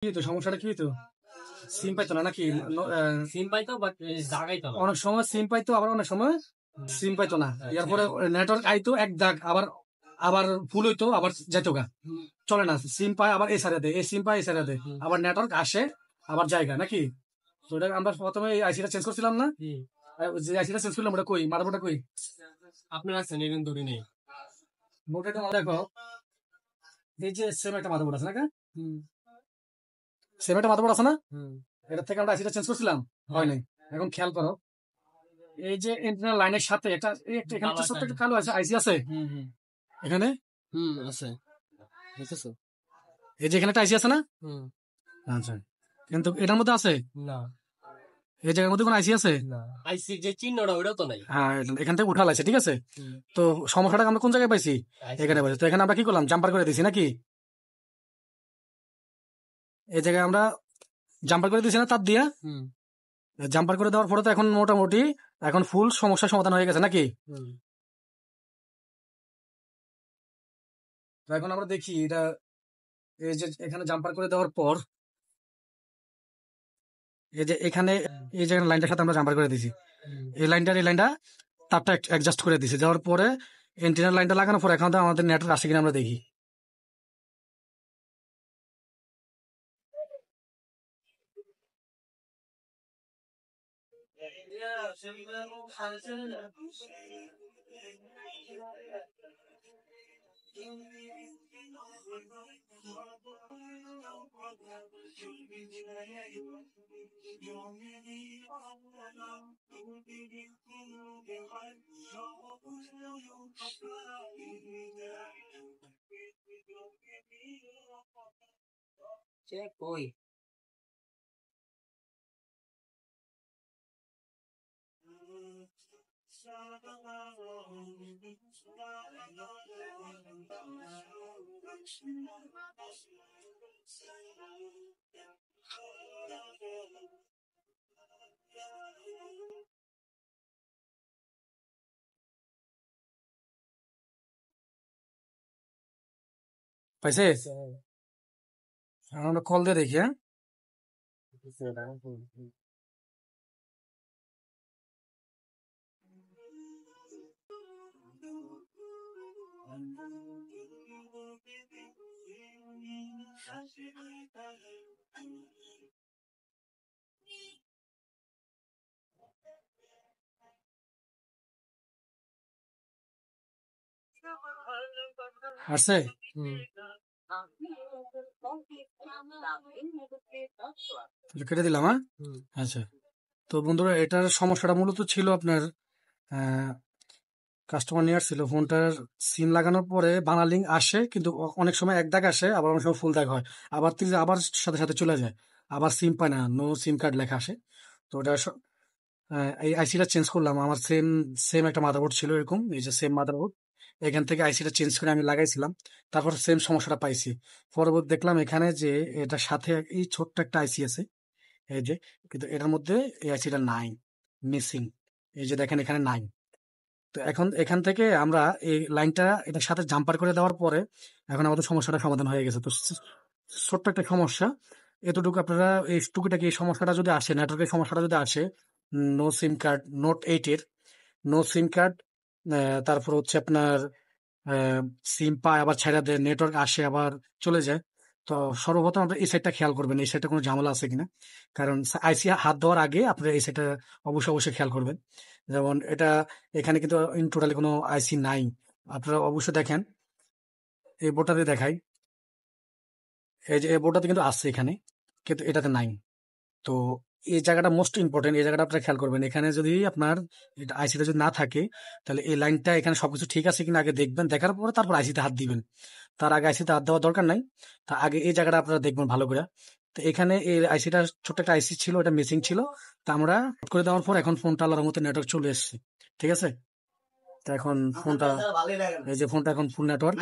কি তো সমস্যাটা কি তো সিম পাইতো না নাকি সিম পাইতো বাট জাগাইতো না। অনেক সময় সিম পাইতো আবার অনেক সময় সিম পাইতো না এরপরে নেটওয়ার্ক আইতো এক দাগ আবার আবার ফুল হইতো আবার যেতো গা চলে না সিম পায় আবার এই সাইডে দেয় এই সিম পায় এই সাইডে দেয় আবার নেটওয়ার্ক আসে আবার জায়গা নাকি তো এটা আমরা প্রথমে এই আইসিটা চেঞ্জ করছিলাম না যে আইসিটা চেঞ্জ করলাম ওটা কই মাদারবোর্ডটা কই আপনার আছে নেবেন ধরে নেই মোটাটা দেখো এই যে সেম একটা মাদারবোর্ড আছে না সেম একটা মাদারবোর্ড আছে না এটা থেকে আমরা আইসিটা চেঞ্জ করছিলাম হয় নাই এখন খেয়াল করো এই যে ইন্টারনাল লাইনের সাথে একটা এখানে একটা ছোট্ট একটা কালো আছে আইসি আছে এখানে আছে বুঝছো এই যে এখানে একটা আইসি আছে না আচ্ছা কিন্তু এটার মধ্যে আছে না এই জায়গার মধ্যে কোনো আইসি আছে না আইসি যে চিহ্নটা ওটাও তো নাই। হ্যাঁ এখান থেকে উঠা লাগছে ঠিক আছে তো সমস্যাটা আমরা কোন জায়গায় পাইছি এখানে পাইছি তো এখানে আমরা কি করলাম জাম্পার করে দিছি নাকি এই জায়গায় আমরা জাম্পার করে দিছি না তার দিয়া জাম্পার করে দেওয়ার পরে তো এখন মোটামুটি এখন ফুল সমস্যার সমাধান হয়ে গেছে নাকি তো এখন আমরা দেখি এটা এই যে এখানে জাম্পার করে দেওয়ার পর এই যে এখানে এই যে লাইনটার সাথে আমরা জাম্পার করে দিছি এই লাইনটা তারটা অ্যাডজাস্ট করে দিছি দেওয়ার পরে এন্টিনার লাইনটা লাগানোর পর এখন তো আমাদের নেটওয়ার্ক আসে কিনা আমরা দেখি কই পাইছে আমরা কল দিয়ে দেখি হ্যাঁ আসছে কেটে দিলাম হ্যাঁ আচ্ছা তো বন্ধুরা এটার সমস্যাটা মূলত ছিল আপনার কাস্টমার নিয়ে আসছিল ফোনটার সিম লাগানোর পরে বাংলা লিঙ্ক আসে কিন্তু অনেক সময় এক দাগ আসে আবার অনেক সময় ফুল দাগ হয় আবার আবার সাথে সাথে চলে যায় আবার সিম পায় না নো সিম কার্ড লেখা আসে তো ওটা এই আইসিটা চেঞ্জ করলাম আমার সেম সেম একটা মাদারবোর্ড ছিল এরকম এই যে সেম মাদারবোর্ড এখান থেকে আইসিটা চেঞ্জ করে আমি লাগাইছিলাম তারপর সেম সমস্যাটা পাইছি পরবর্তী দেখলাম এখানে যে এটার সাথে এই ছোট্ট একটা আইসি আছে এই যে কিন্তু এটার মধ্যে এই আইসিটা নাই মিসিং এই যে দেখেন এখানে নাই তো এখন এখান থেকে আমরা এই লাইনটা এটার সাথে জাম্পার করে দেওয়ার পরে এখন আমাদের সমস্যাটা সমাধান হয়ে গেছে তো ছোট্ট একটা সমস্যা এতটুকু আপনারা এই টুকিটাকি এই সমস্যাটা যদি আসে নেটওয়ার্কের সমস্যাটা যদি আসে নো সিম কার্ড নোট 8 এর নো সিম কার্ড তারপর হচ্ছে আপনার সিম পায় আবার ছেড়ে দেয় নেটওয়ার্ক আসে আবার চলে যায় তো সর্বপ্রথম আপনার এই সাইডটা খেয়াল করবেন এই সাইডটা কোনো ঝামেলা আছে কিনা কারণ আইসি হাত দেওয়ার আগে আপনার এই সাইডটা অবশ্যই অবশ্যই খেয়াল করবেন যেমন এটা এখানে কিন্তু ইন টোটালি কোনো আইসি নাই আপনারা অবশ্যই দেখেন এই বোর্ডটাতে দেখাই এই যে এই বোর্ডটাতে কিন্তু আছে এখানে কিন্তু এটাতে নাই তো এই জায়গাটা মোস্ট ইম্পর্টেন্ট এই জায়গাটা আপনারা খেয়াল করবেন এখানে যদি আপনার আইসিটা যদি না থাকে তাহলে এই লাইনটা এখানে সবকিছু ঠিক আছে কিনা আগে দেখবেন দেখার পরে তারপর আইসিতে হাত দিবেন তার আগে আইসিতে হাত দেওয়ার দরকার নাই তা আগে এই জায়গাটা আপনারা দেখবেন ভালো করে তো এখানে এই আইসিটা ছোট্ট একটা আইসি ছিল এটা মিসিং ছিল তা আমরা করে দেওয়ার পর এখন ফোনটা আলার মতো নেটওয়ার্ক চলে এসছে ঠিক আছে তো এখন ফোনটা এই যে ফোনটা এখন ফুল নেটওয়ার্ক